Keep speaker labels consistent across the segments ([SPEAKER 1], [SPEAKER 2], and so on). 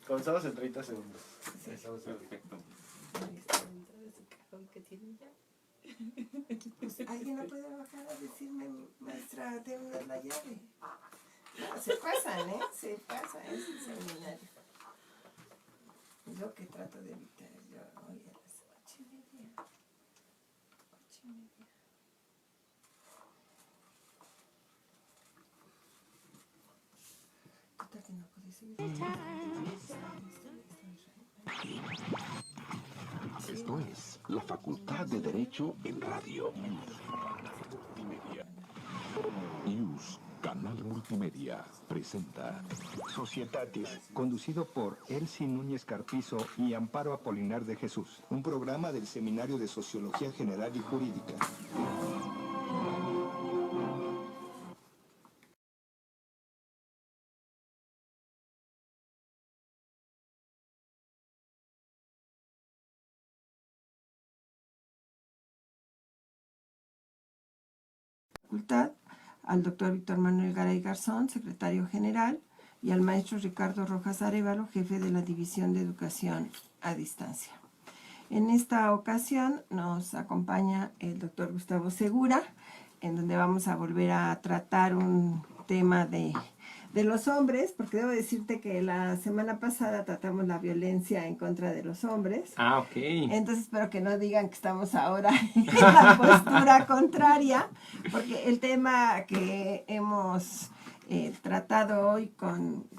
[SPEAKER 1] Comenzamos en 30 segundos.
[SPEAKER 2] Sí.
[SPEAKER 1] Estamos perfecto.
[SPEAKER 2] ¿Alguien no puede bajar a decirme, maestra, denme la llave? No, se pasan, ¿eh? Se pasan, es el seminario. Es lo que trato de evitar yo hoy a las 8:30. 8:30. Total que no puede seguir.
[SPEAKER 3] Esto es la Facultad de Derecho en Radio. News, Canal Multimedia, presenta
[SPEAKER 4] Societatis, conducido por Elsie Núñez Carpizo y Amparo Apolinar de Jesús, un programa del Seminario de Sociología General y Jurídica.
[SPEAKER 2] Al doctor Víctor Manuel Garay Garzón, secretario general, y al maestro Ricardo Rojas Arévalo, jefe de la División de Educación a Distancia. En esta ocasión nos acompaña el doctor Gustavo Segura, en donde vamos a volver a tratar un tema de los hombres, porque debo decirte que la semana pasada tratamos la violencia en contra de los hombres.
[SPEAKER 1] Ah, ok.
[SPEAKER 2] Entonces espero que no digan que estamos ahora en la postura contraria, porque el tema que hemos tratado hoy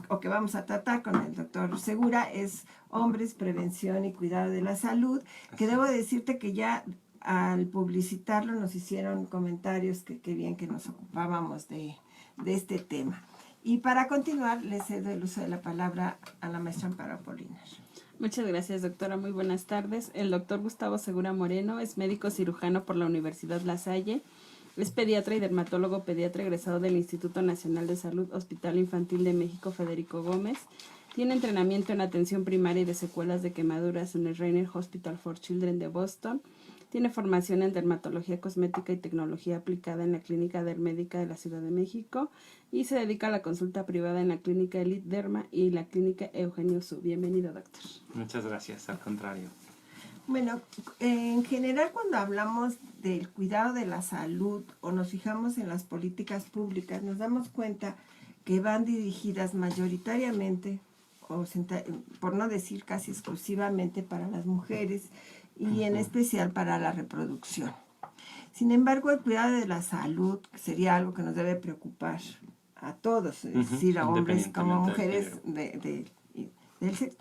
[SPEAKER 2] o que vamos a tratar con el doctor Segura es hombres, prevención y cuidado de la salud, que debo decirte que ya al publicitarlo nos hicieron comentarios que qué bien que nos ocupábamos de este tema. Y para continuar, le cedo el uso de la palabra a la maestra Amparo Apolinar.
[SPEAKER 5] Muchas gracias, doctora. Muy buenas tardes. El doctor Gustavo Segura Moreno es médico cirujano por la Universidad La Salle. Es pediatra y dermatólogo pediatra egresado del Instituto Nacional de Salud Hospital Infantil de México Federico Gómez. Tiene entrenamiento en atención primaria y de secuelas de quemaduras en el Rainer Hospital for Children de Boston. Tiene formación en dermatología cosmética y tecnología aplicada en la Clínica Dermédica de la Ciudad de México y se dedica a la consulta privada en la Clínica Elite Derma y la Clínica Eugenio Su. Bienvenido, doctor.
[SPEAKER 1] Muchas gracias, al contrario.
[SPEAKER 2] Bueno, en general cuando hablamos del cuidado de la salud o nos fijamos en las políticas públicas, nos damos cuenta que van dirigidas mayoritariamente, por no decir casi exclusivamente, para las mujeres y en especial para la reproducción. Sin embargo, el cuidado de la salud sería algo que nos debe preocupar a todos, es decir, a hombres como mujeres del sexo.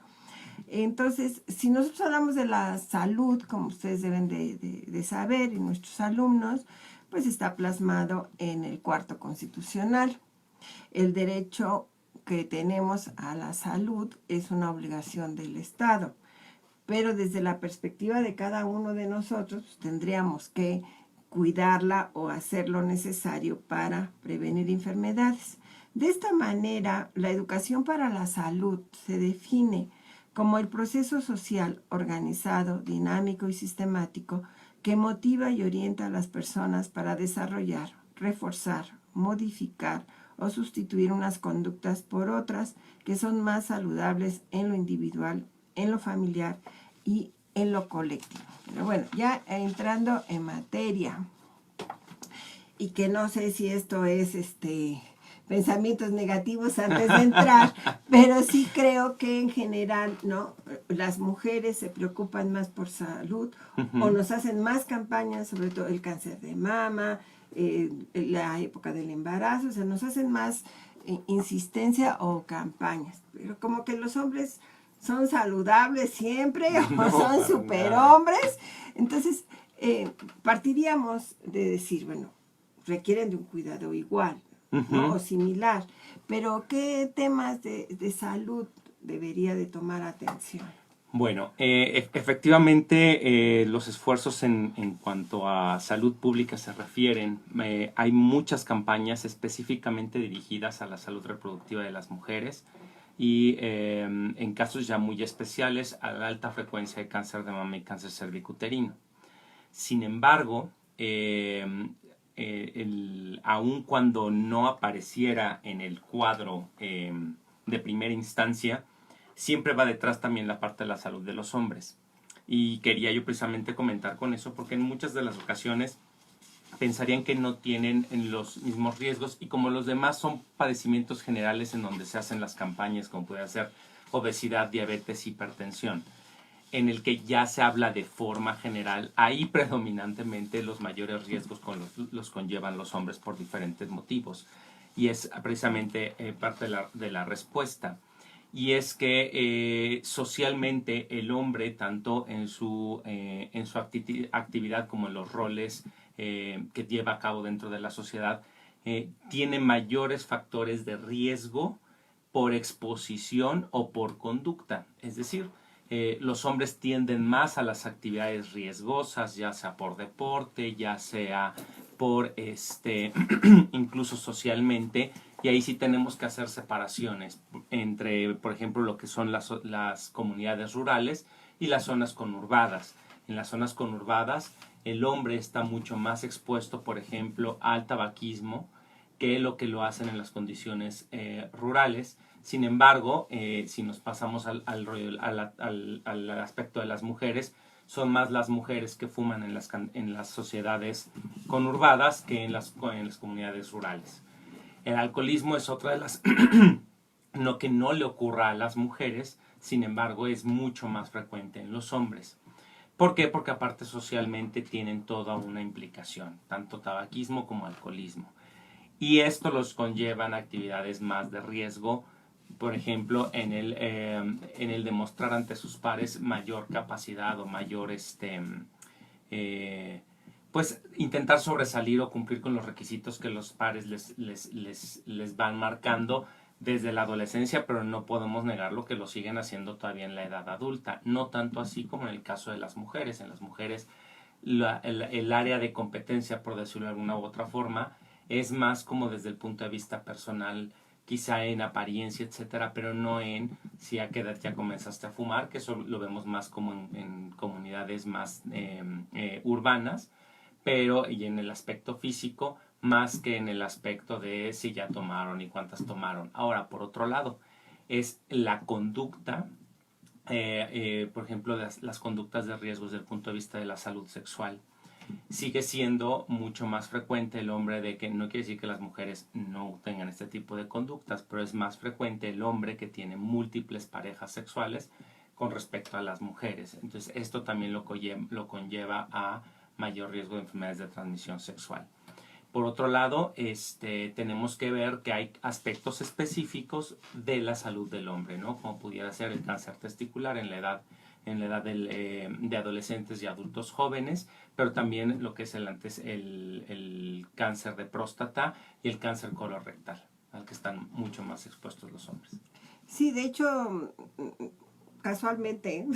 [SPEAKER 2] Entonces, si nosotros hablamos de la salud, como ustedes deben de saber, y nuestros alumnos, pues está plasmado en el 4º constitucional. El derecho que tenemos a la salud es una obligación del Estado, pero desde la perspectiva de cada uno de nosotros pues, tendríamos que cuidarla o hacer lo necesario para prevenir enfermedades. De esta manera, la educación para la salud se define como el proceso social organizado, dinámico y sistemático que motiva y orienta a las personas para desarrollar, reforzar, modificar o sustituir unas conductas por otras que son más saludables en lo individual, en lo familiar y en lo colectivo. Pero bueno, ya entrando en materia, y que no sé si esto es pensamientos negativos antes de entrar, pero sí creo que en general, ¿no? Las mujeres se preocupan más por salud o nos hacen más campañas, sobre todo el cáncer de mama, la época del embarazo, o sea, nos hacen más insistencia o campañas, pero como que los hombres son saludables siempre o son superhombres, entonces partiríamos de decir, bueno, requieren de un cuidado igual, ¿no? O similar, pero ¿qué temas de salud debería de tomar atención?
[SPEAKER 1] Bueno, efectivamente los esfuerzos en cuanto a salud pública se refieren, hay muchas campañas específicamente dirigidas a la salud reproductiva de las mujeres y en casos ya muy especiales a la alta frecuencia de cáncer de mama y cáncer cervicuterino. Sin embargo, aun cuando no apareciera en el cuadro de primera instancia, siempre va detrás también la parte de la salud de los hombres. Y quería yo precisamente comentar con eso porque en muchas de las ocasiones pensarían que no tienen los mismos riesgos y como los demás son padecimientos generales en donde se hacen las campañas como puede ser obesidad, diabetes, hipertensión, en el que ya se habla de forma general, ahí predominantemente los mayores riesgos los conllevan los hombres por diferentes motivos. Y es precisamente parte de la respuesta. Y es que socialmente el hombre, tanto en su actividad como en los roles que lleva a cabo dentro de la sociedad, tiene mayores factores de riesgo por exposición o por conducta. Es decir, los hombres tienden más a las actividades riesgosas, ya sea por deporte, ya sea por incluso socialmente, y ahí sí tenemos que hacer separaciones entre, por ejemplo, lo que son las comunidades rurales y las zonas conurbadas. En las zonas conurbadas el hombre está mucho más expuesto, por ejemplo, al tabaquismo que lo hacen en las condiciones rurales. Sin embargo, si nos pasamos al aspecto de las mujeres, son más las mujeres que fuman en las sociedades conurbadas que en las comunidades rurales. El alcoholismo es otra de las... no que no le ocurra a las mujeres, sin embargo es mucho más frecuente en los hombres. ¿Por qué? Porque aparte socialmente tienen toda una implicación, tanto tabaquismo como alcoholismo. Y esto los conllevan a actividades más de riesgo, por ejemplo, en el demostrar ante sus pares mayor capacidad o mayor, pues intentar sobresalir o cumplir con los requisitos que los pares les van marcando desde la adolescencia, pero no podemos negarlo que lo siguen haciendo todavía en la edad adulta. No tanto así como en el caso de las mujeres. En las mujeres el área de competencia, por decirlo de alguna u otra forma, es más como desde el punto de vista personal, quizá en apariencia, etcétera, pero no en si a qué edad ya comenzaste a fumar, que eso lo vemos más como en comunidades más urbanas, pero y en el aspecto físico más que en el aspecto de si ya tomaron y cuántas tomaron. Ahora, por otro lado, es la conducta, por ejemplo, las conductas de riesgo desde el punto de vista de la salud sexual. Sigue siendo mucho más frecuente el hombre de que, no quiere decir que las mujeres no tengan este tipo de conductas, pero es más frecuente el hombre que tiene múltiples parejas sexuales con respecto a las mujeres. Entonces, esto también lo conlleva a mayor riesgo de enfermedades de transmisión sexual. Por otro lado, tenemos que ver que hay aspectos específicos de la salud del hombre, ¿no? Como pudiera ser el cáncer testicular en la edad de adolescentes y adultos jóvenes, pero también lo que es el cáncer de próstata y el cáncer colorectal, al que están mucho más expuestos los hombres.
[SPEAKER 2] Sí, de hecho, casualmente,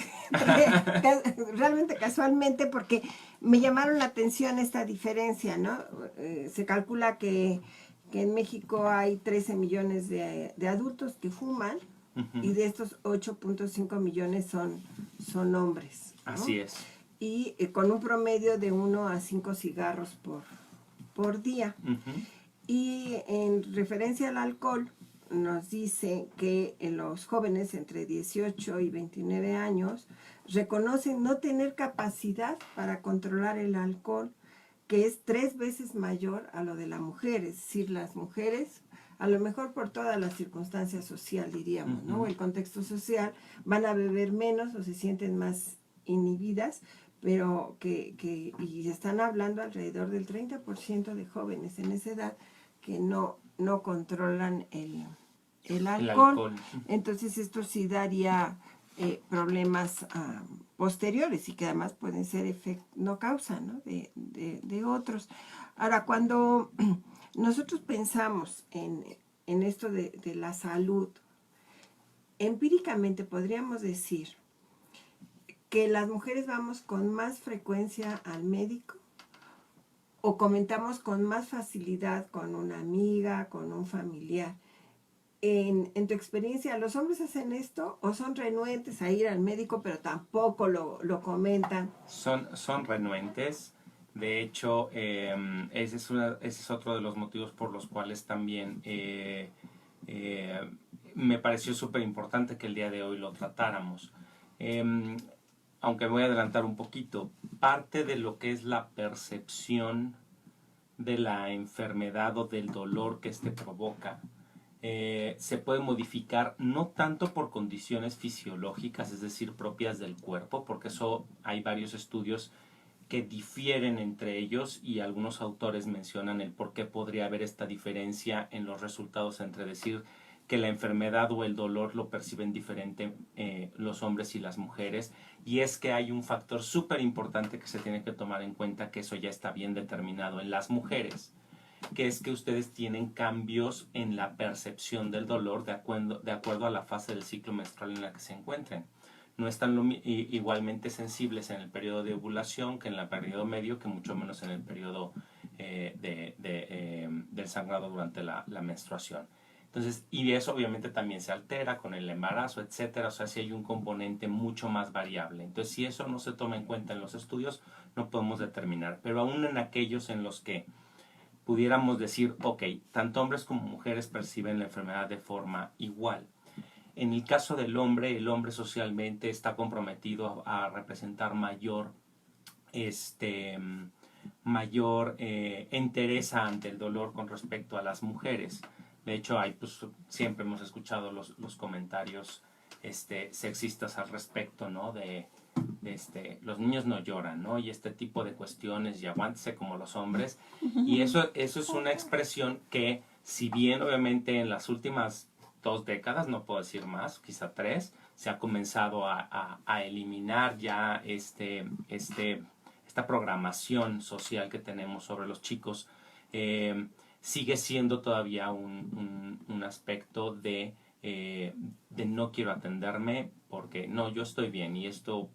[SPEAKER 2] realmente casualmente, porque me llamaron la atención esta diferencia, ¿no? Se calcula que en México hay 13 millones de adultos que fuman, y de estos 8.5 millones son hombres, ¿no?
[SPEAKER 1] Así es.
[SPEAKER 2] Y con un promedio de 1 a 5 cigarros por día. Y en referencia al alcohol, nos dice que los jóvenes entre 18 y 29 años reconocen no tener capacidad para controlar el alcohol, que es 3 veces mayor a lo de la mujer. Es decir, las mujeres, a lo mejor por todas las circunstancias sociales, diríamos, ¿no? El contexto social, van a beber menos o se sienten más inhibidas, pero y están hablando alrededor del 30% de jóvenes en esa edad que no controlan el alcohol. Entonces esto sí daría problemas posteriores y que además pueden ser no causa, ¿no? de otros. Ahora, cuando nosotros pensamos en esto de la salud, empíricamente podríamos decir que las mujeres vamos con más frecuencia al médico o comentamos con más facilidad con una amiga, con un familiar. En tu experiencia, ¿los hombres hacen esto o son renuentes a ir al médico pero tampoco lo comentan?
[SPEAKER 1] Son renuentes. De hecho, ese es otro de los motivos por los cuales también me pareció súper importante que el día de hoy lo tratáramos. Aunque voy a adelantar un poquito, parte de lo que es la percepción de la enfermedad o del dolor que éste provoca se puede modificar no tanto por condiciones fisiológicas, es decir, propias del cuerpo, porque eso hay varios estudios que difieren entre ellos y algunos autores mencionan el por qué podría haber esta diferencia en los resultados entre decir que la enfermedad o el dolor lo perciben diferente los hombres y las mujeres, y es que hay un factor súper importante que se tiene que tomar en cuenta, que eso ya está bien determinado en las mujeres, que es que ustedes tienen cambios en la percepción del dolor de acuerdo a la fase del ciclo menstrual en la que se encuentren. No están igualmente sensibles en el periodo de ovulación que en el periodo medio, que mucho menos en el periodo del sangrado durante la menstruación. Entonces, y eso obviamente también se altera con el embarazo, etcétera. O sea, si hay un componente mucho más variable. Entonces, si eso no se toma en cuenta en los estudios, no podemos determinar. Pero aún en aquellos en los que pudiéramos decir, ok, tanto hombres como mujeres perciben la enfermedad de forma igual. En el caso del hombre, el hombre socialmente está comprometido a representar mayor entereza ante el dolor con respecto a las mujeres. De hecho, siempre hemos escuchado los comentarios sexistas al respecto, ¿no? De los niños no lloran, ¿no? Y este tipo de cuestiones, y aguántese como los hombres. Y eso es una expresión que, si bien obviamente en las últimas 2 décadas, no puedo decir más, quizá 3, se ha comenzado a eliminar ya esta programación social que tenemos sobre los chicos, sigue siendo todavía un aspecto de no quiero atenderme porque no, yo estoy bien y esto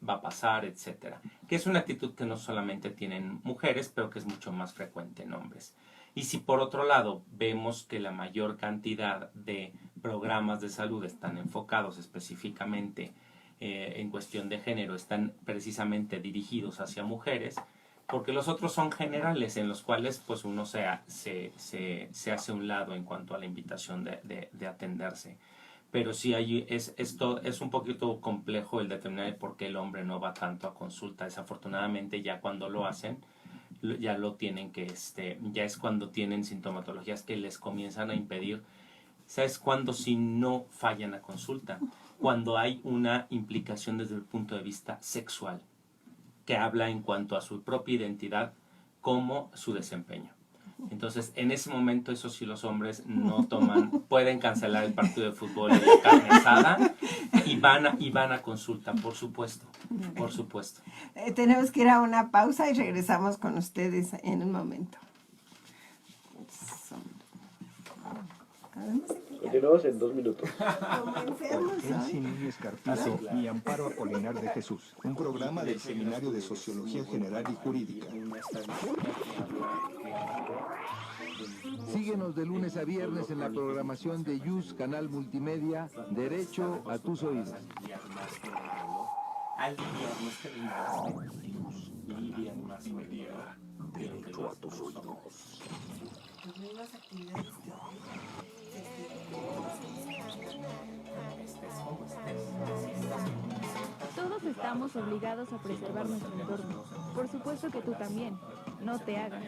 [SPEAKER 1] va a pasar, etcétera. Que es una actitud que no solamente tienen mujeres, pero que es mucho más frecuente en hombres. Y si por otro lado vemos que la mayor cantidad de programas de salud están enfocados específicamente en cuestión de género, están precisamente dirigidos hacia mujeres, porque los otros son generales en los cuales pues uno se hace a un lado en cuanto a la invitación de atenderse. Pero sí esto es un poquito complejo el determinar el por qué el hombre no va tanto a consulta. Desafortunadamente ya cuando lo hacen, ya lo tienen ya es cuando tienen sintomatologías que les comienzan a impedir. ¿Sabes cuándo? Si no fallan a consulta, cuando hay una implicación desde el punto de vista sexual, que habla en cuanto a su propia identidad como su desempeño. Entonces, en ese momento, eso sí, los hombres no toman, pueden cancelar el partido de fútbol y la carne asada y van a consulta, por supuesto, por supuesto.
[SPEAKER 2] Tenemos que ir a una pausa y regresamos con ustedes en un momento.
[SPEAKER 6] Continuamos en 2 minutos.
[SPEAKER 4] Elsie Núñez Carpizo y Amparo Apolinar de Jesús, un programa del Seminario de Sociología General y Jurídica.
[SPEAKER 7] Síguenos de lunes a viernes en la programación de YUS Canal Multimedia, Derecho a tus oídos.
[SPEAKER 3] Derecho a tus oídos.
[SPEAKER 8] Todos estamos obligados a preservar nuestro entorno. Por supuesto que tú también. No te hagas.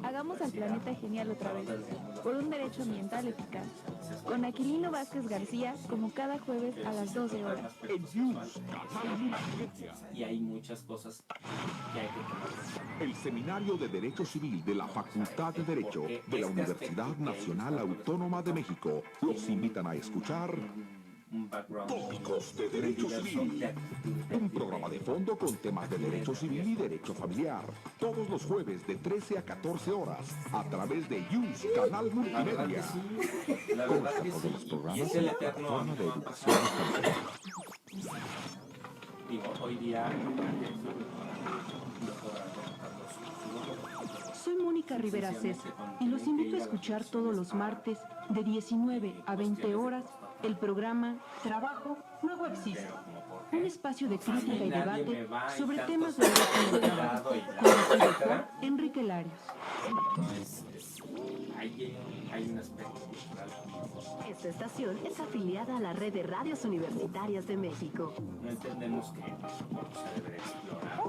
[SPEAKER 8] Hagamos al planeta genial otra vez. Por un derecho ambiental eficaz. Con Aquilino Vázquez García, como cada jueves a las 12 horas.
[SPEAKER 1] Y hay muchas cosas que hay que tomar.
[SPEAKER 3] El Seminario de Derecho Civil de la Facultad de Derecho de la Universidad Nacional Autónoma de México los invitan a escuchar Tópicos de Derecho Civil, un programa de fondo con temas de derecho civil y derecho familiar, todos los jueves de 13 a 14 horas, a través de YUS Canal Multimedia.
[SPEAKER 1] La verdad que
[SPEAKER 3] Consta todos los
[SPEAKER 1] sí, y
[SPEAKER 3] programas
[SPEAKER 1] es
[SPEAKER 3] en
[SPEAKER 1] el
[SPEAKER 3] la
[SPEAKER 1] eterno
[SPEAKER 3] plataforma de
[SPEAKER 1] amigo.
[SPEAKER 3] educación.
[SPEAKER 1] hoy día...
[SPEAKER 9] Soy Mónica Rivera César y los invito a escuchar todos los martes de 19 a 20 horas el programa Trabajo Luego Existe. Un espacio de crítica y debate sobre temas de derecho del trabajo conducido por Enrique Larios.
[SPEAKER 1] Hay un aspecto cultural.
[SPEAKER 10] Esta estación es afiliada a la red de radios universitarias de México.
[SPEAKER 1] No entendemos que se debe explorar,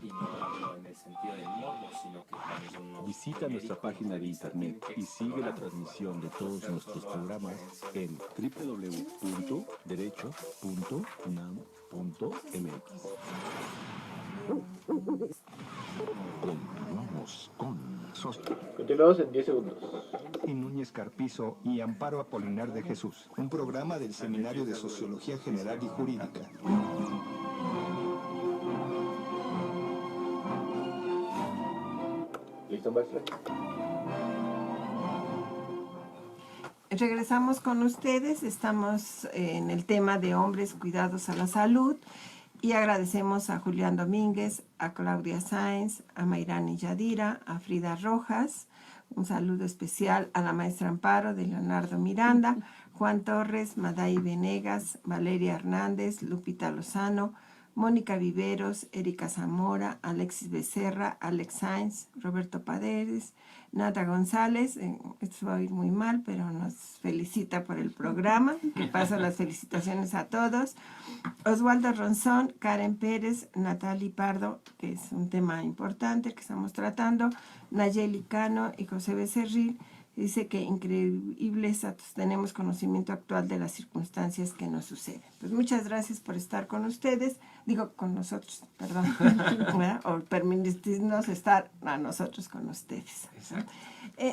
[SPEAKER 1] y no hablo en el sentido del morbo, sino que cuando uno
[SPEAKER 11] visita nuestra página de internet y sigue la transmisión de todos nuestros programas en www.derecho.unam.mx.
[SPEAKER 3] Continuamos con
[SPEAKER 6] Continuamos en 10 segundos.
[SPEAKER 4] Y Núñez Carpizo y Amparo Apolinar de Jesús, un programa del Seminario de Sociología General y Jurídica.
[SPEAKER 6] ¿Listo, maestra?
[SPEAKER 2] Regresamos con ustedes, estamos en el tema de hombres cuidados a la salud y agradecemos a Julián Domínguez, a Claudia Sáenz, a Mayrani Yadira, a Frida Rojas, un saludo especial a la maestra Amparo de Leonardo Miranda, Juan Torres, Maday Venegas, Valeria Hernández, Lupita Lozano, Mónica Viveros, Erika Zamora, Alexis Becerra, Alex Sainz, Roberto Paredes, Nata González, esto va a ir muy mal, pero nos felicita por el programa, que paso las felicitaciones a todos. Oswaldo Ronzón, Karen Pérez, Natalie Pardo, que es un tema importante que estamos tratando, Nayeli Cano y José Becerril. Dice que increíbles tenemos conocimiento actual de las circunstancias que nos suceden. Pues muchas gracias por estar con ustedes, digo con nosotros, perdón, o permitirnos estar a nosotros con ustedes.
[SPEAKER 1] Exacto.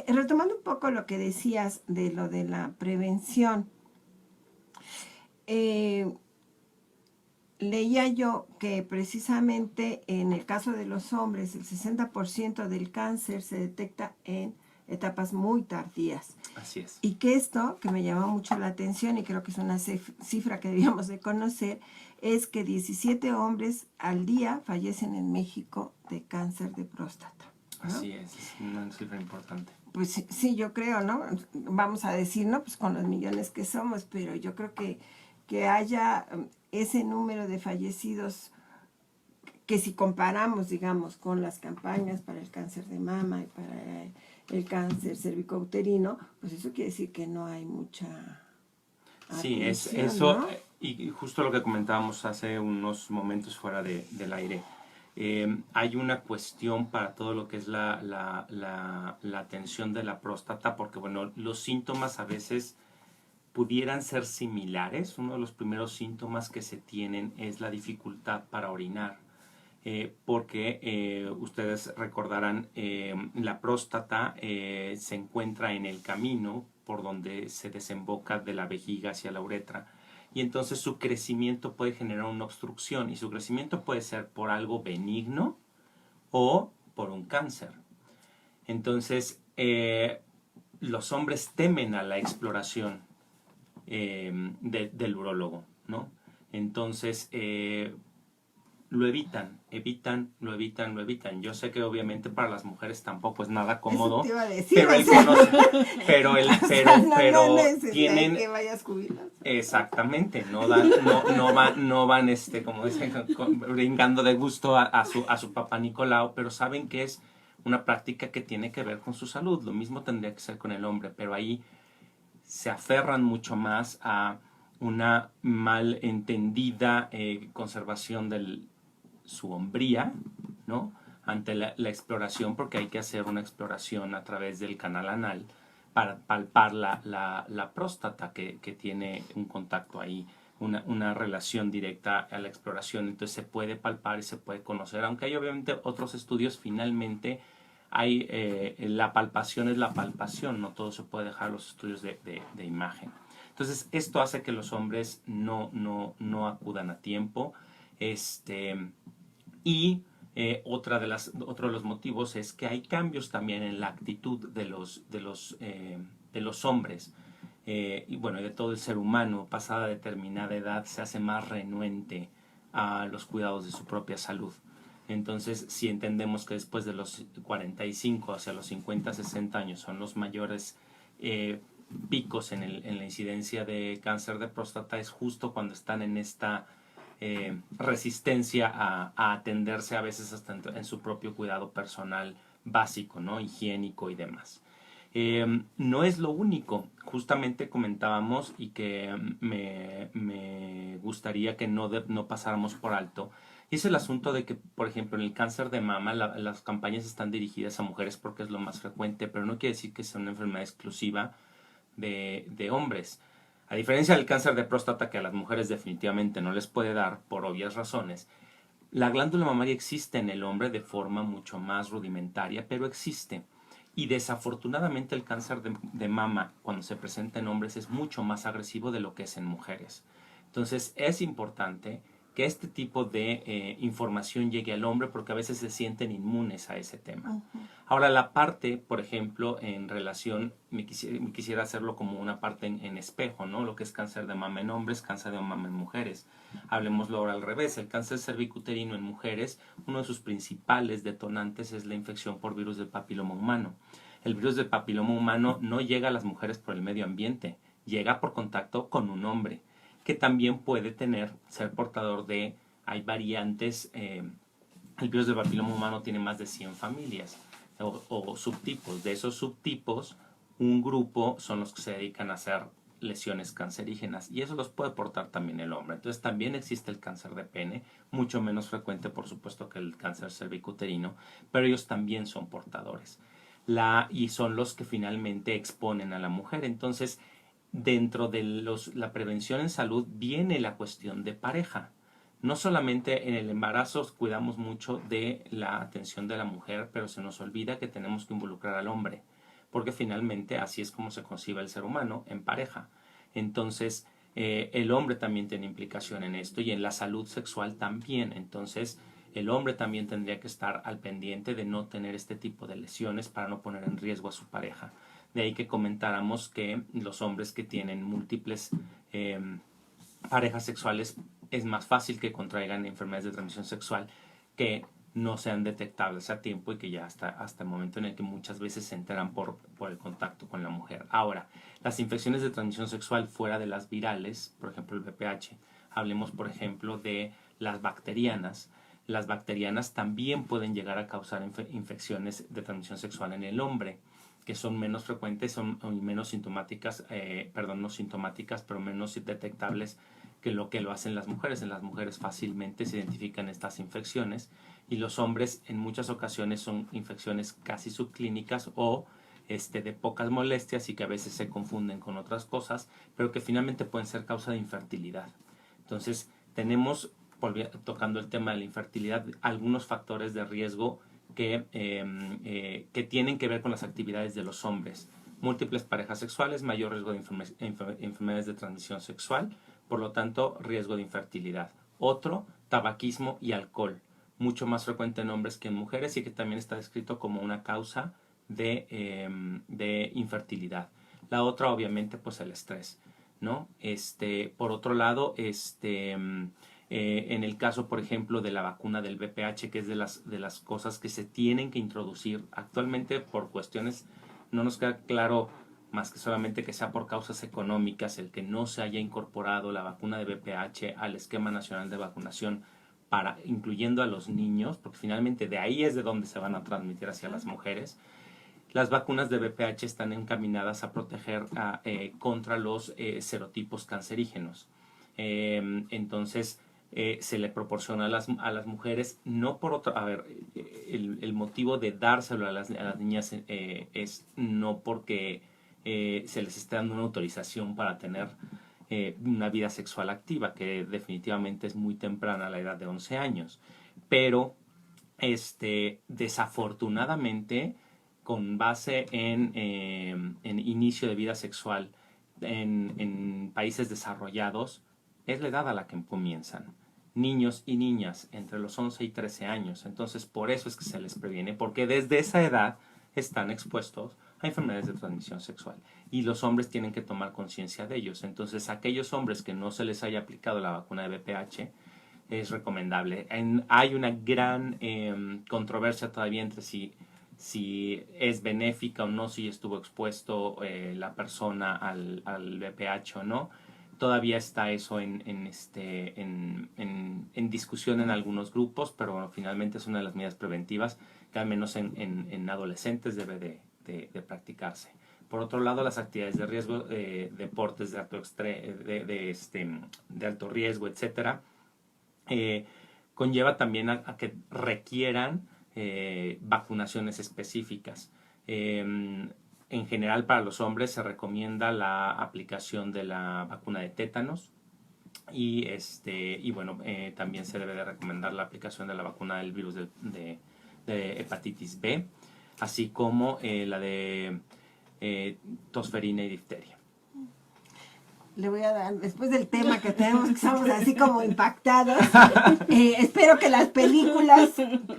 [SPEAKER 2] Retomando un poco lo que decías de lo de la prevención, leía yo que precisamente en el caso de los hombres el 60% del cáncer se detecta en etapas muy tardías.
[SPEAKER 1] Así es.
[SPEAKER 2] Y que esto, que me llamó mucho la atención y creo que es una cifra que debíamos de conocer, es que 17 hombres al día fallecen en México de cáncer de próstata, ¿no?
[SPEAKER 1] Así es una cifra importante.
[SPEAKER 2] Pues sí, yo creo, ¿no? Vamos a decir, ¿no? Pues con los millones que somos, pero yo creo que haya ese número de fallecidos que si comparamos, digamos, con las campañas para el cáncer de mama y para el cáncer cervicouterino, pues eso quiere decir que no hay mucha
[SPEAKER 1] Sí, es
[SPEAKER 2] atención,
[SPEAKER 1] eso,
[SPEAKER 2] ¿no?
[SPEAKER 1] y justo lo que comentábamos hace unos momentos fuera del aire. Hay una cuestión para todo lo que es la atención de la próstata, porque bueno, los síntomas a veces pudieran ser similares. Uno de los primeros síntomas que se tienen es la dificultad para orinar. Porque ustedes recordarán, la próstata se encuentra en el camino por donde se desemboca de la vejiga hacia la uretra, y entonces su crecimiento puede generar una obstrucción, y su crecimiento puede ser por algo benigno o por un cáncer. Entonces los hombres temen a la exploración del urólogo, ¿no? Entonces lo evitan. Yo sé que obviamente para las mujeres tampoco es nada cómodo,
[SPEAKER 2] Eso te iba a decir,
[SPEAKER 1] pero
[SPEAKER 2] no
[SPEAKER 1] tienen
[SPEAKER 2] que vayas jubilado.
[SPEAKER 1] Exactamente, no van como dicen, brincando de gusto a su papá Nicolau, pero saben que es una práctica que tiene que ver con su salud. Lo mismo tendría que ser con el hombre, pero ahí se aferran mucho más a una mal entendida conservación de su hombría, ¿no? Ante la exploración, porque hay que hacer una exploración a través del canal anal para palpar la próstata que tiene un contacto ahí, una relación directa a la exploración. Entonces se puede palpar y se puede conocer, aunque hay obviamente otros estudios. Finalmente hay la palpación es la palpación, no todo se puede dejar a los estudios de imagen. Entonces esto hace que los hombres no acudan a tiempo. Otro de los motivos es que hay cambios también en la actitud de los hombres, y bueno, de todo el ser humano. Pasada determinada edad se hace más renuente a los cuidados de su propia salud. Entonces, si entendemos que después de los 45 hacia los 50, 60 años son los mayores picos en la incidencia de cáncer de próstata, es justo cuando están en esta resistencia a atenderse a veces hasta en su propio cuidado personal básico, ¿no? Higiénico y demás. No es lo único, justamente comentábamos y que me gustaría que no pasáramos por alto, y es el asunto de que, por ejemplo, en el cáncer de mama las campañas están dirigidas a mujeres porque es lo más frecuente, pero no quiere decir que sea una enfermedad exclusiva de hombres. A diferencia del cáncer de próstata, que a las mujeres definitivamente no les puede dar por obvias razones, la glándula mamaria existe en el hombre de forma mucho más rudimentaria, pero existe. Y desafortunadamente el cáncer de mama, cuando se presenta en hombres, es mucho más agresivo de lo que es en mujeres. Entonces es importante que este tipo de información llegue al hombre porque a veces se sienten inmunes a ese tema. Ahora, la parte, por ejemplo, en relación, me quisiera hacerlo como una parte en espejo, ¿no? Lo que es cáncer de mama en hombres, cáncer de mama en mujeres. Hablemoslo ahora al revés. El cáncer cervicuterino en mujeres, uno de sus principales detonantes es la infección por virus del papiloma humano. El virus del papiloma humano no llega a las mujeres por el medio ambiente, llega por contacto con un hombre, que también puede ser portador de, hay variantes, el virus del papiloma humano tiene más de 100 familias o subtipos. De esos subtipos, un grupo son los que se dedican a hacer lesiones cancerígenas y eso los puede portar también el hombre. Entonces también existe el cáncer de pene, mucho menos frecuente por supuesto que el cáncer cervicuterino, pero ellos también son portadores. Y son los que finalmente exponen a la mujer. Entonces, dentro de la prevención en salud viene la cuestión de pareja. No solamente en el embarazo cuidamos mucho de la atención de la mujer, pero se nos olvida que tenemos que involucrar al hombre, porque finalmente así es como se concibe el ser humano, en pareja. Entonces, el hombre también tiene implicación en esto y en la salud sexual también. Entonces, el hombre también tendría que estar al pendiente de no tener este tipo de lesiones para no poner en riesgo a su pareja. De ahí que comentáramos que los hombres que tienen múltiples parejas sexuales es más fácil que contraigan enfermedades de transmisión sexual que no sean detectables a tiempo y que ya hasta el momento en el que muchas veces se enteran por el contacto con la mujer. Ahora, las infecciones de transmisión sexual fuera de las virales, por ejemplo el VPH, hablemos por ejemplo de las bacterianas. Las bacterianas también pueden llegar a causar infecciones de transmisión sexual en el hombre, que son menos frecuentes, son menos sintomáticas, no sintomáticas, pero menos detectables que lo hacen las mujeres. En las mujeres fácilmente se identifican estas infecciones y los hombres en muchas ocasiones son infecciones casi subclínicas o de pocas molestias y que a veces se confunden con otras cosas, pero que finalmente pueden ser causa de infertilidad. Entonces tenemos, tocando el tema de la infertilidad, algunos factores de riesgo que tienen que ver con las actividades de los hombres. Múltiples parejas sexuales, mayor riesgo de enfermedades de transmisión sexual, por lo tanto, riesgo de infertilidad. Otro, tabaquismo y alcohol, mucho más frecuente en hombres que en mujeres y que también está descrito como una causa de infertilidad. La otra, obviamente, pues el estrés, ¿no? Por otro lado, en el caso, por ejemplo, de la vacuna del VPH, que es de las cosas que se tienen que introducir actualmente por cuestiones, no nos queda claro más que solamente que sea por causas económicas el que no se haya incorporado la vacuna de VPH al esquema nacional de vacunación incluyendo a los niños, porque finalmente de ahí es de donde se van a transmitir hacia las mujeres. Las vacunas de VPH están encaminadas a proteger contra los serotipos cancerígenos. Entonces, se le proporciona a las mujeres, no por otro, el motivo de dárselo a las niñas es no porque se les esté dando una autorización para tener una vida sexual activa, que definitivamente es muy temprana a la edad de 11 años, pero desafortunadamente con base en inicio de vida sexual en países desarrollados, es la edad a la que comienzan. Niños y niñas entre los 11 y 13 años. Entonces, por eso es que se les previene, porque desde esa edad están expuestos a enfermedades de transmisión sexual. Y los hombres tienen que tomar conciencia de ellos. Entonces, aquellos hombres que no se les haya aplicado la vacuna de VPH, es recomendable. Hay una gran controversia todavía entre si es benéfica o no, si estuvo expuesto la persona al VPH o no. Todavía está eso en discusión en algunos grupos, pero bueno, finalmente es una de las medidas preventivas que al menos en adolescentes debe de practicarse. Por otro lado, las actividades de riesgo, deportes de alto riesgo, etcétera, conlleva también a que requieran vacunaciones específicas. En general, para los hombres se recomienda la aplicación de la vacuna de tétanos y bueno, también se debe de recomendar la aplicación de la vacuna del virus de hepatitis B, así como la de tosferina y difteria.
[SPEAKER 2] Le voy a dar, después del tema que tenemos, que estamos así como impactados, espero que las películas,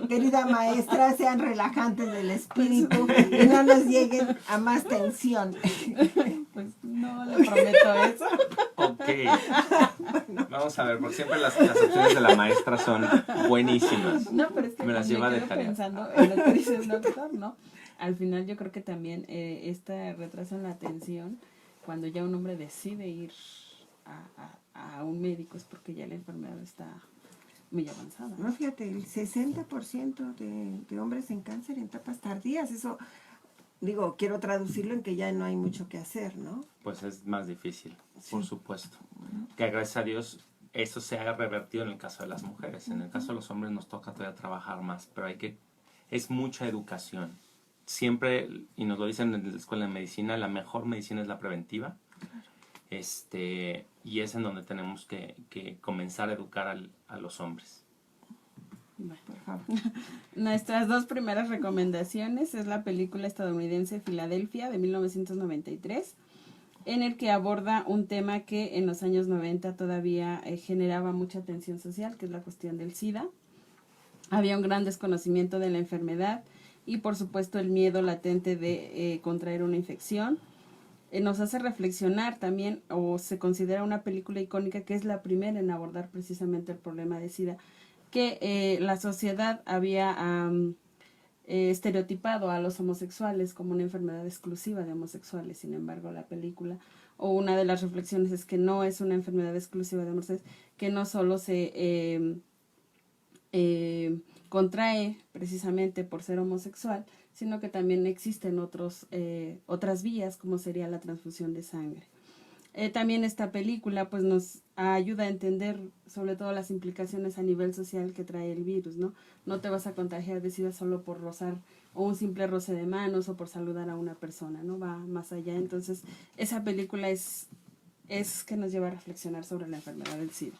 [SPEAKER 2] querida maestra, sean relajantes del espíritu y no nos lleguen a más tensión.
[SPEAKER 5] Pues no le prometo eso.
[SPEAKER 1] Ok. Vamos a ver, porque siempre las opciones de la maestra son buenísimas.
[SPEAKER 5] No, pero es que
[SPEAKER 1] me las lleva de
[SPEAKER 5] quedo
[SPEAKER 1] tarea.
[SPEAKER 5] pensando en lo que dice el doctor, ¿no? Al final yo creo que también este retraso en la atención, cuando ya un hombre decide ir a un médico, es porque ya la enfermedad está muy avanzada.
[SPEAKER 2] No, fíjate, el 60% de hombres en cáncer en etapas tardías, eso, digo, quiero traducirlo en que ya no hay mucho que hacer, ¿no?
[SPEAKER 1] Pues es más difícil, por supuesto. Que gracias a Dios eso se ha revertido en el caso de las mujeres. En el caso de los hombres nos toca todavía trabajar más, pero es mucha educación. Siempre, y nos lo dicen en la escuela de medicina, la mejor medicina es la preventiva. Y es en donde tenemos que comenzar a educar a los hombres.
[SPEAKER 5] Bueno, nuestras dos primeras recomendaciones es la película estadounidense Filadelfia de 1993, en el que aborda un tema que en los años 90 todavía generaba mucha tensión social, que es la cuestión del SIDA. Había un gran desconocimiento de la enfermedad y por supuesto el miedo latente de contraer una infección. Nos hace reflexionar también, o se considera una película icónica que es la primera en abordar precisamente el problema de SIDA, que la sociedad había estereotipado a los homosexuales como una enfermedad exclusiva de homosexuales. Sin embargo, la película, o una de las reflexiones, es que no es una enfermedad exclusiva de homosexuales, que no solo se contrae precisamente por ser homosexual, sino que también existen otras vías, como sería la transfusión de sangre. También esta película pues nos ayuda a entender sobre todo las implicaciones a nivel social que trae el virus, ¿no? No te vas a contagiar de SIDA solo por rozar o un simple roce de manos o por saludar a una persona, ¿no? Va más allá. Entonces, esa película es que nos lleva a reflexionar sobre la enfermedad del SIDA.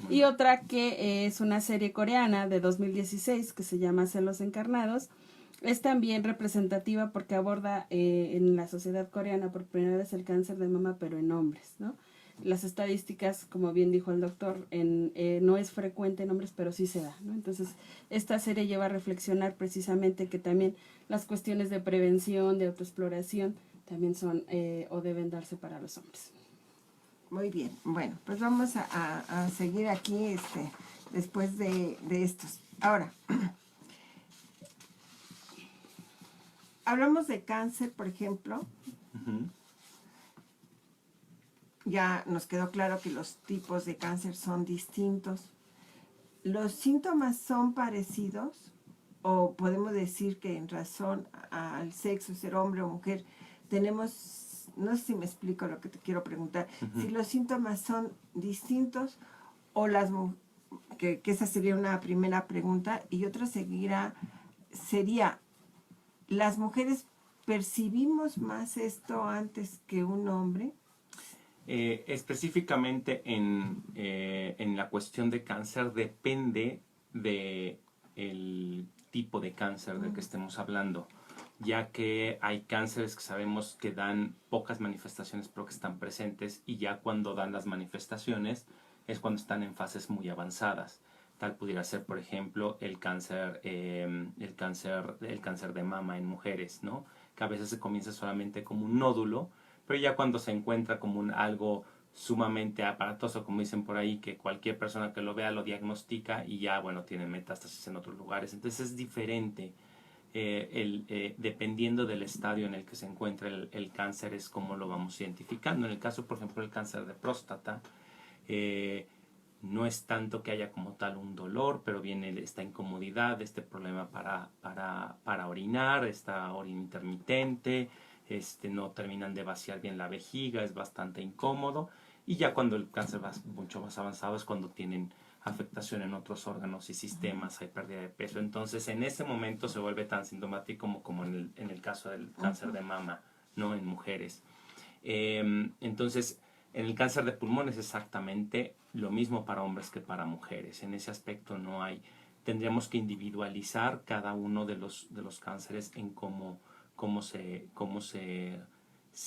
[SPEAKER 5] Y otra que es una serie coreana de 2016 que se llama Celos Encarnados. Es también representativa porque aborda en la sociedad coreana por primera vez el cáncer de mama, pero en hombres, ¿no? Las estadísticas, como bien dijo el doctor, no es frecuente en hombres, pero sí se da, ¿no? Entonces, esta serie lleva a reflexionar precisamente que también las cuestiones de prevención, de autoexploración, también son o deben darse para los hombres.
[SPEAKER 2] Muy bien, bueno, pues vamos a seguir aquí después de estos. Ahora, hablamos de cáncer, por ejemplo. Ya nos quedó claro que los tipos de cáncer son distintos. ¿Los síntomas son parecidos? ¿O podemos decir que en razón al sexo, ser hombre o mujer, tenemos, no sé si me explico lo que te quiero preguntar, si los síntomas son distintos o que esa sería una primera pregunta, y otra sería, ¿las mujeres percibimos más esto antes que un hombre?
[SPEAKER 1] Específicamente en la cuestión de cáncer depende del tipo de cáncer del que estemos hablando, ya que hay cánceres que sabemos que dan pocas manifestaciones pero que están presentes, y ya cuando dan las manifestaciones es cuando están en fases muy avanzadas. Tal pudiera ser, por ejemplo, el cáncer de mama en mujeres, ¿no? Que a veces se comienza solamente como un nódulo, pero ya cuando se encuentra como algo sumamente aparatoso, como dicen por ahí, que cualquier persona que lo vea lo diagnostica y ya, bueno, tiene metástasis en otros lugares. Entonces es diferente. Dependiendo del estadio en el que se encuentra el cáncer, es como lo vamos identificando. En el caso, por ejemplo, del cáncer de próstata, no es tanto que haya como tal un dolor, pero viene esta incomodidad, este problema para orinar, esta orina intermitente, no terminan de vaciar bien la vejiga, es bastante incómodo. Y ya cuando el cáncer va mucho más avanzado es cuando tienen afectación en otros órganos y sistemas, hay pérdida de peso. Entonces en ese momento se vuelve tan sintomático como en el caso del cáncer de mama, ¿no? En mujeres. Entonces en el cáncer de pulmón es exactamente lo mismo para hombres que para mujeres. En ese aspecto no hay. Tendríamos que individualizar cada uno de los cánceres en cómo se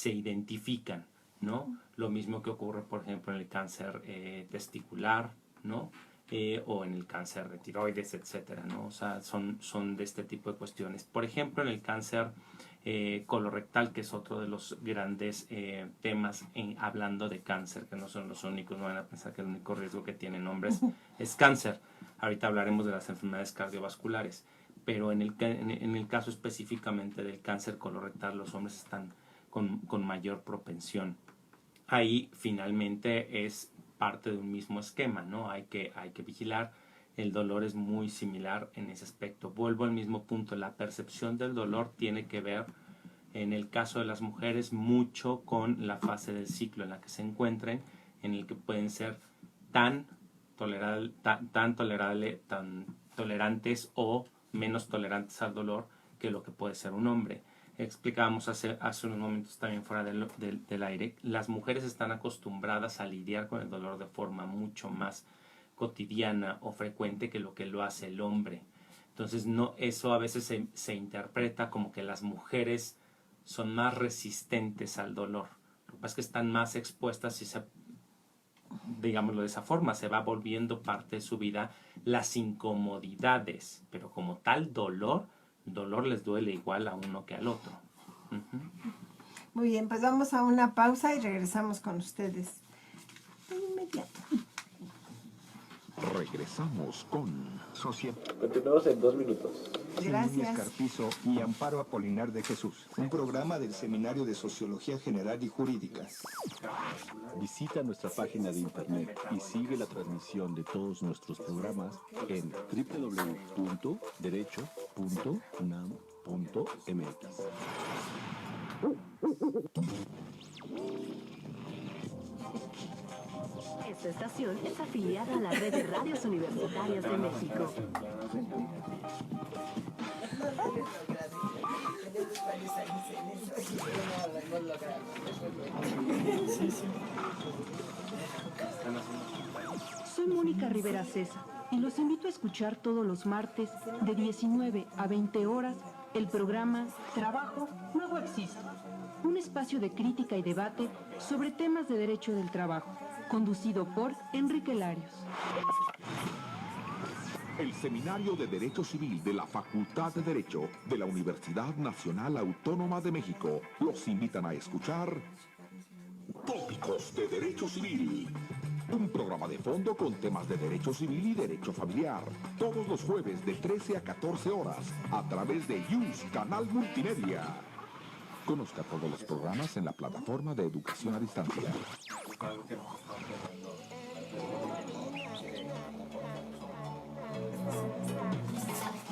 [SPEAKER 1] identifican, ¿no? Lo mismo que ocurre, por ejemplo, en el cáncer testicular, ¿no? O en el cáncer de tiroides, etcétera, ¿no? O sea, son de este tipo de cuestiones. Por ejemplo, en el cáncer colorectal, que es otro de los grandes temas hablando de cáncer, que no son los únicos, no van a pensar que el único riesgo que tienen hombres es cáncer. Ahorita hablaremos de las enfermedades cardiovasculares, pero en el caso específicamente del cáncer colorectal, los hombres están con mayor propensión. Ahí finalmente es parte de un mismo esquema, ¿no? Hay que vigilar. El dolor es muy similar en ese aspecto. Vuelvo al mismo punto, la percepción del dolor tiene que ver, en el caso de las mujeres, mucho con la fase del ciclo en la que se encuentren, en el que pueden ser tan tolerantes o menos tolerantes al dolor que lo que puede ser un hombre. Explicábamos hace unos momentos también fuera del aire, las mujeres están acostumbradas a lidiar con el dolor de forma mucho más cotidiana o frecuente que lo hace el hombre. Entonces eso a veces se interpreta como que las mujeres son más resistentes al dolor. Lo que pasa es que están más expuestas y digámoslo de esa forma, se va volviendo parte de su vida las incomodidades, pero como tal dolor les duele igual a uno que al otro.
[SPEAKER 2] Muy bien, pues vamos a una pausa y regresamos con ustedes de inmediato.
[SPEAKER 3] Regresamos con
[SPEAKER 6] Continuamos en 2 minutos.
[SPEAKER 2] Gracias.
[SPEAKER 4] Carpizo y Amparo Apolinar de Jesús, un programa del Seminario de Sociología General y Jurídica.
[SPEAKER 11] Visita nuestra página de internet y sigue la transmisión de todos nuestros programas en www.derecho.unam.mx.
[SPEAKER 10] Esta estación es afiliada a la red de radios universitarias de México.
[SPEAKER 9] Soy Mónica Rivera César y los invito a escuchar todos los martes de 19 a 20 horas el programa Trabajo Nuevo Existe, un espacio de crítica y debate sobre temas de derecho del trabajo, conducido por Enrique Larios.
[SPEAKER 3] el Seminario de Derecho Civil de la Facultad de Derecho de la Universidad Nacional Autónoma de México los invitan a escuchar Tópicos de Derecho Civil. Un programa de fondo con temas de derecho civil y derecho familiar. Todos los jueves de 13 a 14 horas a través de YUS Canal Multimedia. Conozca todos los programas en la plataforma de educación a distancia.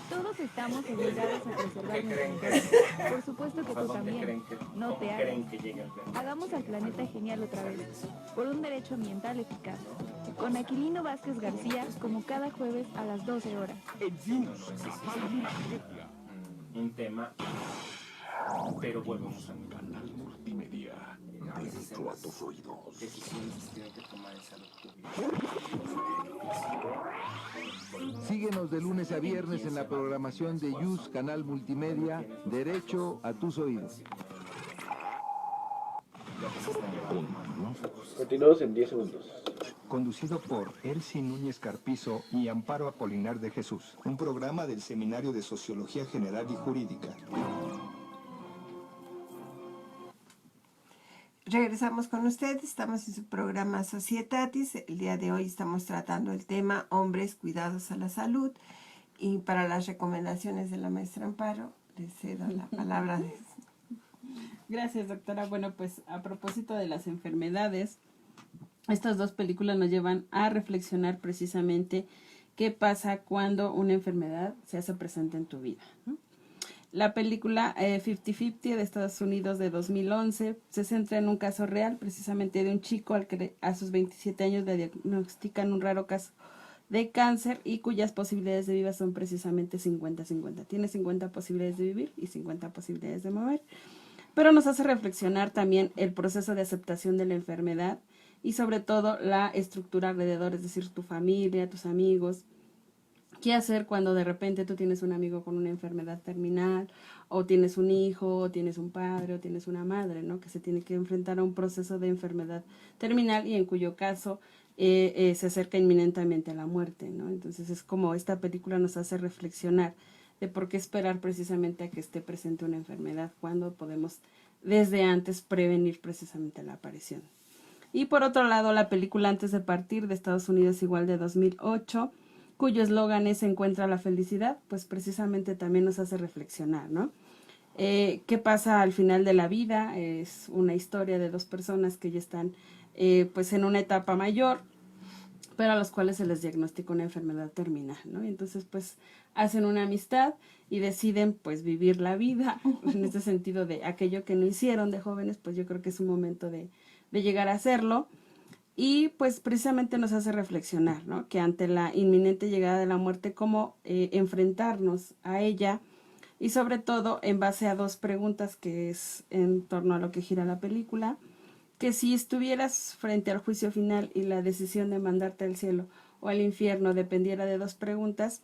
[SPEAKER 8] Todos estamos obligados a preservar nuestro entorno. Por supuesto que tú también. No te hagas. Hagamos al planeta genial otra vez. Por un derecho ambiental eficaz. Con Aquilino Vázquez García, como cada jueves a las 12 horas.
[SPEAKER 3] En YUS Canal Multimedia.
[SPEAKER 1] Un tema, pero volvemos a mi
[SPEAKER 3] Canal Multimedia. Derecho a tus oídos.
[SPEAKER 1] decisiones que tienen que tomar en salud pública.
[SPEAKER 7] Síguenos de lunes a viernes en la programación de YUS Canal Multimedia, Derecho a tus oídos.
[SPEAKER 6] Continuamos en 10 segundos.
[SPEAKER 4] Conducido por Elsie Núñez Carpizo y Amparo Apolinar de Jesús, un programa del Seminario de Sociología General y Jurídica.
[SPEAKER 2] Regresamos con ustedes, estamos en su programa Societatis. El día de hoy estamos tratando el tema hombres, cuidados a la salud. Y para las recomendaciones de la maestra Amparo, les cedo la palabra.
[SPEAKER 5] Gracias, doctora. Bueno, pues a propósito de las enfermedades, estas dos películas nos llevan a reflexionar precisamente qué pasa cuando una enfermedad se hace presente en tu vida, ¿no? La película 50-50 de Estados Unidos de 2011 se centra en un caso real, precisamente de un chico al que a sus 27 años le diagnostican un raro caso de cáncer y cuyas posibilidades de vida son precisamente 50-50. Tiene 50 posibilidades de vivir y 50 posibilidades de morir. Pero nos hace reflexionar también el proceso de aceptación de la enfermedad y sobre todo la estructura alrededor, es decir, tu familia, tus amigos. ¿Qué hacer cuando de repente tú tienes un amigo con una enfermedad terminal, o tienes un hijo, o tienes un padre, o tienes una madre, ¿no? Que se tiene que enfrentar a un proceso de enfermedad terminal y en cuyo caso se acerca inminentemente a la muerte, ¿no? Entonces es como esta película nos hace reflexionar de por qué esperar precisamente a que esté presente una enfermedad cuando podemos desde antes prevenir precisamente la aparición. Y por otro lado, la película Antes de partir de Estados Unidos, igual de 2008, cuyo eslogan es Encuentra la felicidad, pues precisamente también nos hace reflexionar, ¿no? ¿Qué pasa al final de la vida? Es una historia de dos personas que ya están pues en una etapa mayor, pero a los cuales se les diagnostica una enfermedad terminal, ¿no? Y entonces pues hacen una amistad y deciden pues vivir la vida, en este sentido de aquello que no hicieron de jóvenes, pues yo creo que es un momento de llegar a hacerlo. Y pues precisamente nos hace reflexionar, ¿no? Que ante la inminente llegada de la muerte, cómo enfrentarnos a ella, y sobre todo en base a dos preguntas que es en torno a lo que gira la película, que si estuvieras frente al juicio final y la decisión de mandarte al cielo o al infierno dependiera de dos preguntas,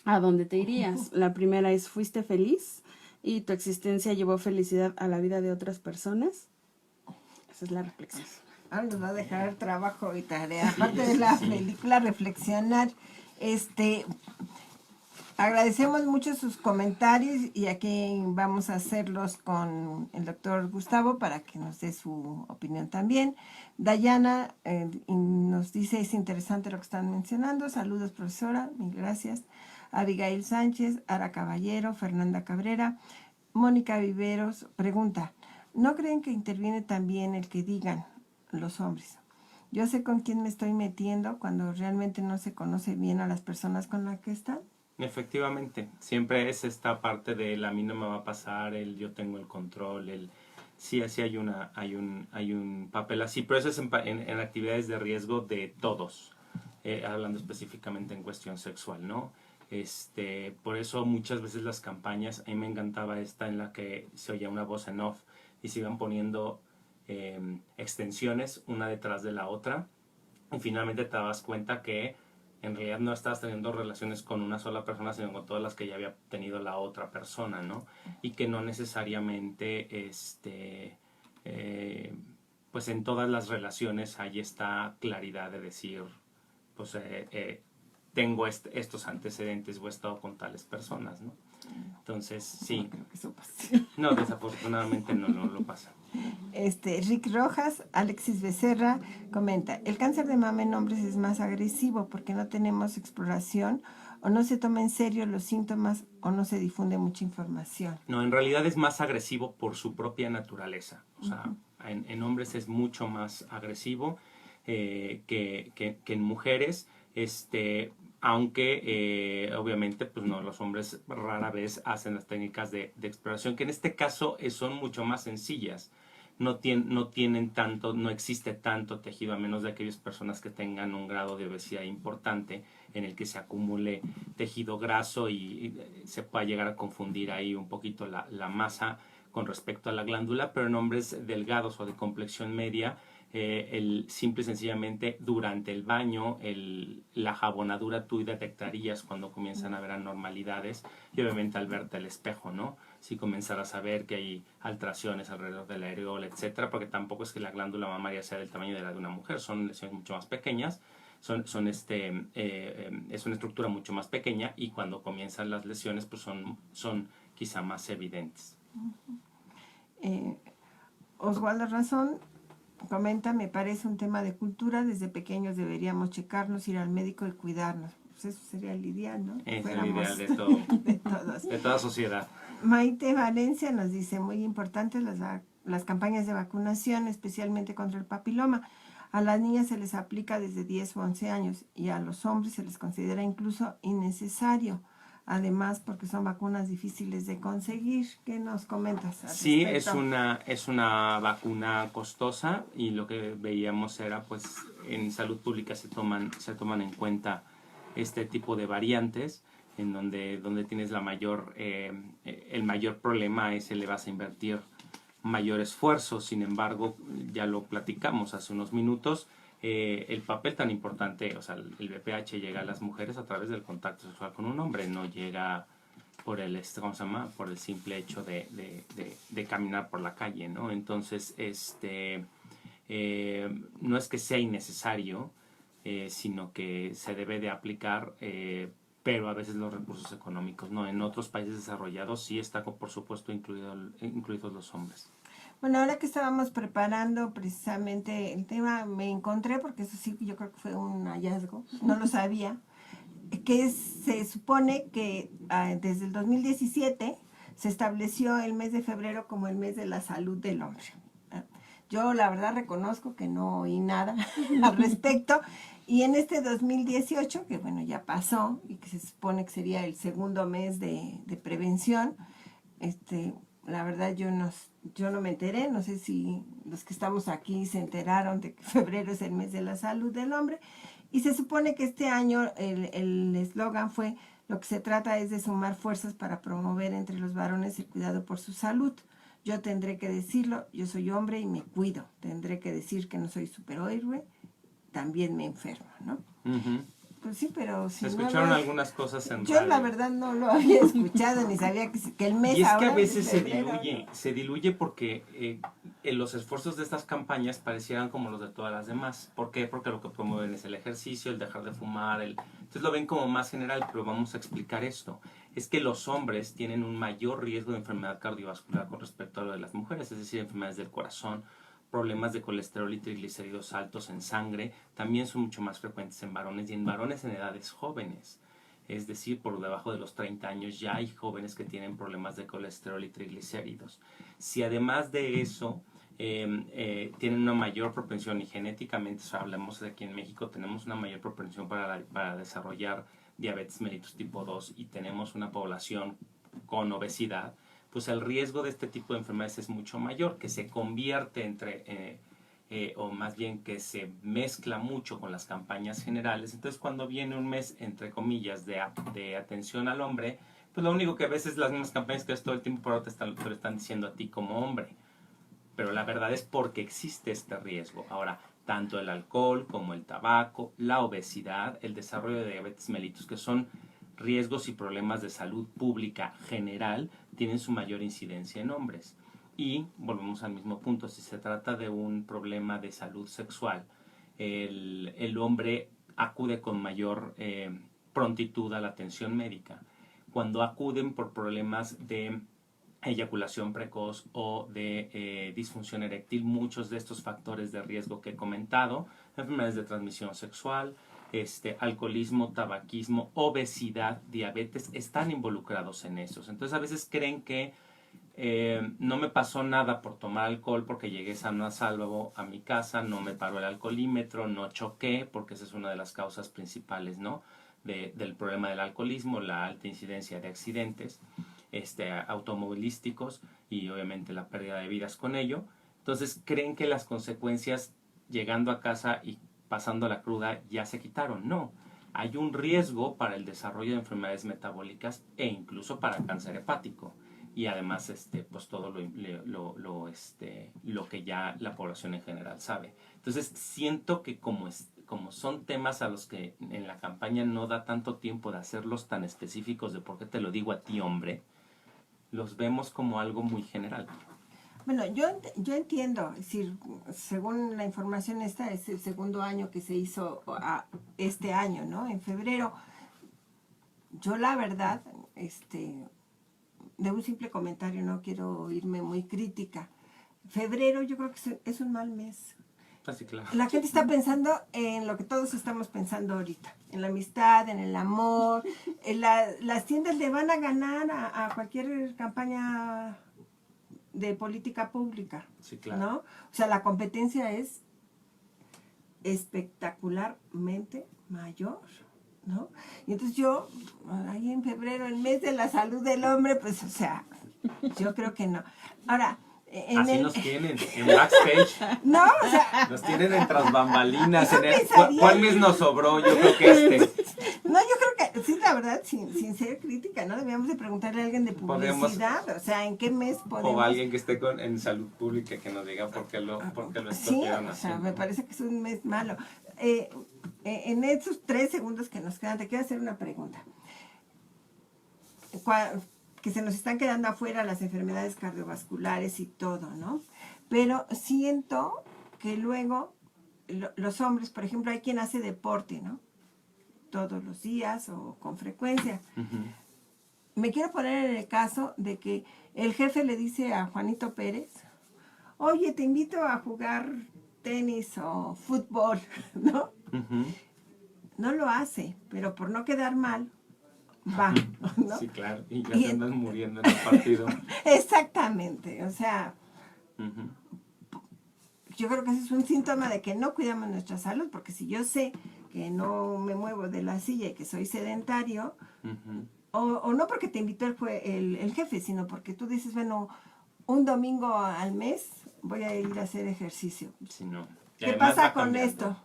[SPEAKER 5] ¿a dónde te irías? La primera es, ¿fuiste feliz y tu existencia llevó felicidad a la vida de otras personas? Esa es la reflexión.
[SPEAKER 2] Ahora nos va a dejar trabajo y tarea, aparte de la película, reflexionar. Agradecemos mucho sus comentarios y aquí vamos a hacerlos con el doctor Gustavo para que nos dé su opinión también. Dayana nos dice, es interesante lo que están mencionando. Saludos, profesora, mil gracias. Abigail Sánchez, Ara Caballero, Fernanda Cabrera, Mónica Viveros pregunta, ¿no creen que interviene también el que digan los hombres? Yo sé con quién me estoy metiendo cuando realmente no se conoce bien a las personas con las que están.
[SPEAKER 1] Efectivamente, siempre es esta parte del a mí no me va a pasar, el yo tengo el control, sí hay un papel así, pero eso es en actividades de riesgo de todos, hablando específicamente en cuestión sexual, ¿no? Por eso muchas veces las campañas, a mí me encantaba esta en la que se oía una voz en off y se iban poniendo extensiones una detrás de la otra y finalmente te dabas cuenta que en realidad no estabas teniendo relaciones con una sola persona, sino con todas las que ya había tenido la otra persona, ¿no? Y que no necesariamente pues en todas las relaciones hay esta claridad de decir pues tengo estos antecedentes o he estado con tales personas, ¿no? Entonces, sí.
[SPEAKER 2] No creo que eso pase.
[SPEAKER 1] No, desafortunadamente no lo pasa.
[SPEAKER 2] Rick Rojas, Alexis Becerra comenta, el cáncer de mama en hombres es más agresivo porque no tenemos exploración o no se toma en serio los síntomas o no se difunde mucha información.
[SPEAKER 1] No, en realidad es más agresivo por su propia naturaleza. O sea, en hombres es mucho más agresivo que en mujeres. Aunque obviamente pues no, los hombres rara vez hacen las técnicas de exploración, que en este caso son mucho más sencillas. No tienen tanto, no existe tanto tejido, a menos de aquellas personas que tengan un grado de obesidad importante en el que se acumule tejido graso y se pueda llegar a confundir ahí un poquito la masa con respecto a la glándula, pero en hombres delgados o de complexión media, simple y sencillamente durante el baño, la jabonadura tú detectarías cuando comienzan a haber anormalidades y obviamente al verte al espejo, ¿no? Si comenzarás a ver que hay alteraciones alrededor de la areola, etcétera, porque tampoco es que la glándula mamaria sea del tamaño de la de una mujer, son lesiones mucho más pequeñas, es una estructura mucho más pequeña y cuando comienzan las lesiones pues son quizá más evidentes.
[SPEAKER 2] Oswaldo Razón comenta, me parece un tema de cultura, desde pequeños deberíamos checarnos, ir al médico y cuidarnos. Pues eso sería el ideal, ¿no?
[SPEAKER 1] Es el
[SPEAKER 2] Fuéramos
[SPEAKER 1] ideal de todo,
[SPEAKER 2] de todos.
[SPEAKER 1] de toda sociedad.
[SPEAKER 2] Maite Valencia nos dice, muy importantes las campañas de vacunación, especialmente contra el papiloma. A las niñas se les aplica desde 10 o 11 años y a los hombres se les considera incluso innecesario. Además, porque son vacunas difíciles de conseguir. ¿Qué nos comentas?
[SPEAKER 1] Sí, es una vacuna costosa y lo que veíamos era, pues, en salud pública se toman en cuenta este tipo de variantes, en donde tienes el mayor problema es le vas a invertir mayor esfuerzo. Sin embargo, ya lo platicamos hace unos minutos, el papel tan importante, o sea, el VPH llega a las mujeres a través del contacto sexual con un hombre, no llega por el simple hecho de caminar por la calle, ¿no? Entonces, no es que sea innecesario, sino que se debe de aplicar, pero a veces los recursos económicos, ¿no? En otros países desarrollados sí está, por supuesto, incluidos los hombres.
[SPEAKER 2] Bueno, ahora que estábamos preparando precisamente el tema, me encontré, porque eso sí, yo creo que fue un hallazgo, no lo sabía, que se supone que desde el 2017 se estableció el mes de febrero como el mes de la salud del hombre. Yo la verdad reconozco que no oí nada al respecto, y en este 2018, que bueno, ya pasó, y que se supone que sería el segundo mes de prevención, la verdad yo no me enteré, no sé si los que estamos aquí se enteraron de que febrero es el mes de la salud del hombre, y se supone que este año el eslogan fue, lo que se trata es de sumar fuerzas para promover entre los varones el cuidado por su salud. Yo tendré que decirlo, yo soy hombre y me cuido, tendré que decir que no soy superhéroe, también me enfermo, ¿no?
[SPEAKER 1] Uh-huh.
[SPEAKER 2] Pues sí, pero si
[SPEAKER 1] escucharon
[SPEAKER 2] no
[SPEAKER 1] algunas cosas en
[SPEAKER 2] yo
[SPEAKER 1] radio.
[SPEAKER 2] La verdad no lo había escuchado ni sabía que el mes
[SPEAKER 1] y es
[SPEAKER 2] ahora
[SPEAKER 1] que a veces
[SPEAKER 2] febrero,
[SPEAKER 1] se diluye porque los esfuerzos de estas campañas parecieran como los de todas las demás. ¿Por qué? Porque lo que promueven es el ejercicio, el dejar de fumar, entonces lo ven como más general, pero vamos a explicar esto. Es que los hombres tienen un mayor riesgo de enfermedad cardiovascular con respecto a lo de las mujeres, es decir, enfermedades del corazón, problemas de colesterol y triglicéridos altos en sangre, también son mucho más frecuentes en varones y en varones en edades jóvenes. Es decir, por debajo de los 30 años ya hay jóvenes que tienen problemas de colesterol y triglicéridos. Si además de eso tienen una mayor propensión, y genéticamente, hablamos de aquí en México, tenemos una mayor propensión para desarrollar diabetes mellitus tipo 2 y tenemos una población con obesidad, pues el riesgo de este tipo de enfermedades es mucho mayor, que se convierte o más bien que se mezcla mucho con las campañas generales. Entonces, cuando viene un mes, entre comillas, de atención al hombre, pues lo único que ves es las mismas campañas que ves todo el tiempo, pero te lo están diciendo a ti como hombre. Pero la verdad es porque existe este riesgo. Ahora, tanto el alcohol como el tabaco, la obesidad, el desarrollo de diabetes mellitus, que son riesgos y problemas de salud pública general, tienen su mayor incidencia en hombres. Y volvemos al mismo punto, si se trata de un problema de salud sexual, el hombre acude con mayor prontitud a la atención médica. Cuando acuden por problemas de eyaculación precoz o de disfunción eréctil, muchos de estos factores de riesgo que he comentado, enfermedades de transmisión sexual, alcoholismo, tabaquismo, obesidad, diabetes, están involucrados en esos. Entonces a veces creen que no me pasó nada por tomar alcohol porque llegué sano a salvo a mi casa, no me paró el alcoholímetro, no choqué, porque esa es una de las causas principales, ¿no? del problema del alcoholismo, la alta incidencia de accidentes automovilísticos y obviamente la pérdida de vidas con ello. Entonces creen que las consecuencias llegando a casa y pasando la cruda ya se quitaron. No, hay un riesgo para el desarrollo de enfermedades metabólicas e incluso para cáncer hepático, y además pues todo lo que ya la población en general sabe. Entonces siento que como son temas a los que en la campaña no da tanto tiempo de hacerlos tan específicos de por qué te lo digo a ti, hombre, los vemos como algo muy general.
[SPEAKER 2] Bueno, yo entiendo, es decir, según la información esta, es el segundo año que se hizo este año, ¿no? En febrero. Yo la verdad, de un simple comentario, no quiero irme muy crítica, febrero yo creo que es un mal mes.
[SPEAKER 1] Así, claro.
[SPEAKER 2] La gente está pensando en lo que todos estamos pensando ahorita, en la amistad, en el amor. Las tiendas le van a ganar a cualquier campaña de política pública,
[SPEAKER 1] Sí, claro.
[SPEAKER 2] ¿no? O sea, la competencia es espectacularmente mayor, ¿no? Y entonces yo, ahí en febrero, el mes de la salud del hombre, pues, o sea, yo creo que no. Ahora,
[SPEAKER 1] así nos tienen, en backstage.
[SPEAKER 2] No, o sea...
[SPEAKER 1] Nos tienen en tras bambalinas.
[SPEAKER 2] pensaría...
[SPEAKER 1] ¿Cuál mes nos sobró? Yo creo que
[SPEAKER 2] No, yo creo que, sí, la verdad, sin ser crítica, ¿no? Debíamos de preguntarle a alguien de publicidad, o sea, ¿en qué mes podemos...?
[SPEAKER 1] O alguien que esté en salud pública que nos diga por qué lo estuvieron
[SPEAKER 2] o sea,
[SPEAKER 1] haciendo.
[SPEAKER 2] me parece que es un mes malo. En esos 3 segundos que nos quedan, te quiero hacer una pregunta. Que se nos están quedando afuera las enfermedades cardiovasculares y todo, ¿no? Pero siento que luego los hombres, por ejemplo, hay quien hace deporte, ¿no? Todos los días o con frecuencia. Me quiero poner en el caso de que el jefe le dice a Juanito Pérez, oye, te invito a jugar tenis o fútbol, ¿no? No lo hace, pero por no quedar mal, va, ¿no?
[SPEAKER 1] Sí, claro, y ya te andan muriendo en el partido.
[SPEAKER 2] Exactamente, o sea, yo creo que ese es un síntoma de que no cuidamos nuestra salud, porque si yo sé que no me muevo de la silla y que soy sedentario, o no porque te invitó el jefe, sino porque tú dices, bueno, un domingo al mes voy a ir a hacer ejercicio.
[SPEAKER 1] Sí, no.
[SPEAKER 2] ¿Qué pasa con esto?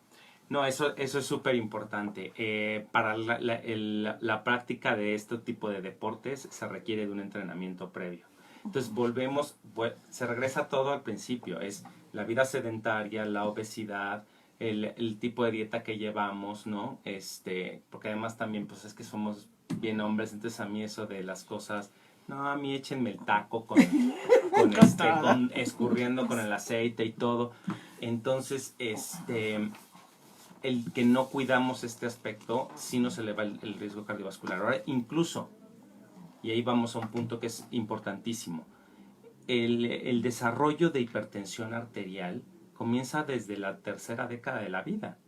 [SPEAKER 1] No, eso es súper importante. Para la práctica de este tipo de deportes se requiere de un entrenamiento previo. Entonces se regresa todo al principio. Es la vida sedentaria, la obesidad, el tipo de dieta que llevamos, ¿no? Porque además también pues es que somos bien hombres, entonces a mí eso de las cosas... No, a mí échenme el taco con escurriendo con el aceite y todo. Entonces, el que no cuidamos este aspecto, sí nos eleva el riesgo cardiovascular. Ahora, incluso, y ahí vamos a un punto que es importantísimo, el desarrollo de hipertensión arterial comienza desde la tercera década de la vida,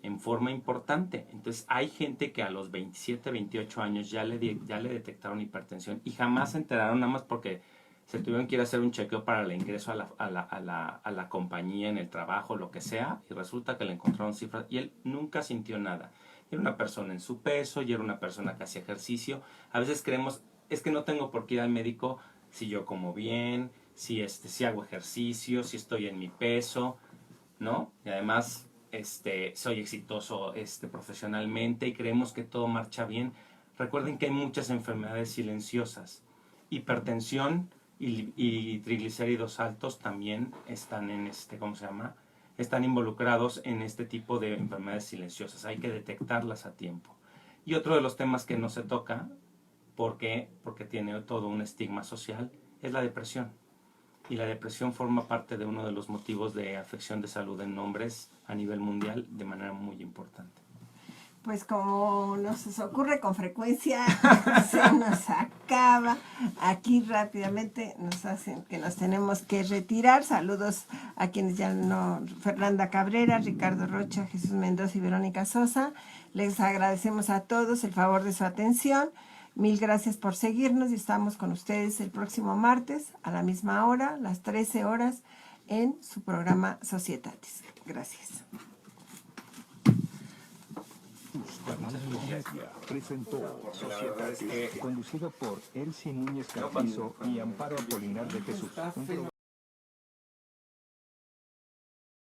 [SPEAKER 1] en forma importante. Entonces, hay gente que a los 27, 28 años ya le detectaron hipertensión y jamás se enteraron, nada más porque se tuvieron que ir a hacer un chequeo para el ingreso a la compañía, en el trabajo, lo que sea, y resulta que le encontraron cifras y él nunca sintió nada. Era una persona en su peso y era una persona que hacía ejercicio. A veces creemos, es que no tengo por qué ir al médico si yo como bien, si hago ejercicio, si estoy en mi peso, ¿no? Y además... soy exitoso profesionalmente y creemos que todo marcha bien. Recuerden que hay muchas enfermedades silenciosas. Hipertensión y triglicéridos altos también están están involucrados en este tipo de enfermedades silenciosas. Hay que detectarlas a tiempo. Y otro de los temas que no se toca, porque tiene todo un estigma social, es la depresión. Y la depresión forma parte de uno de los motivos de afección de salud en hombres a nivel mundial de manera muy importante.
[SPEAKER 2] Pues como nos ocurre con frecuencia, se nos acaba. Aquí rápidamente nos hacen que nos tenemos que retirar. Saludos a quienes ya no... Fernanda Cabrera, Ricardo Rocha, Jesús Mendoza y Verónica Sosa. Les agradecemos a todos el favor de su atención. Mil gracias por seguirnos y estamos con ustedes el próximo martes a la misma hora, las 13 horas, en su programa Societatis. Gracias.
[SPEAKER 3] Presentó
[SPEAKER 4] Societatis, conducido por Elsie Núñez Carpizo y Amparo Apolinar de Jesús.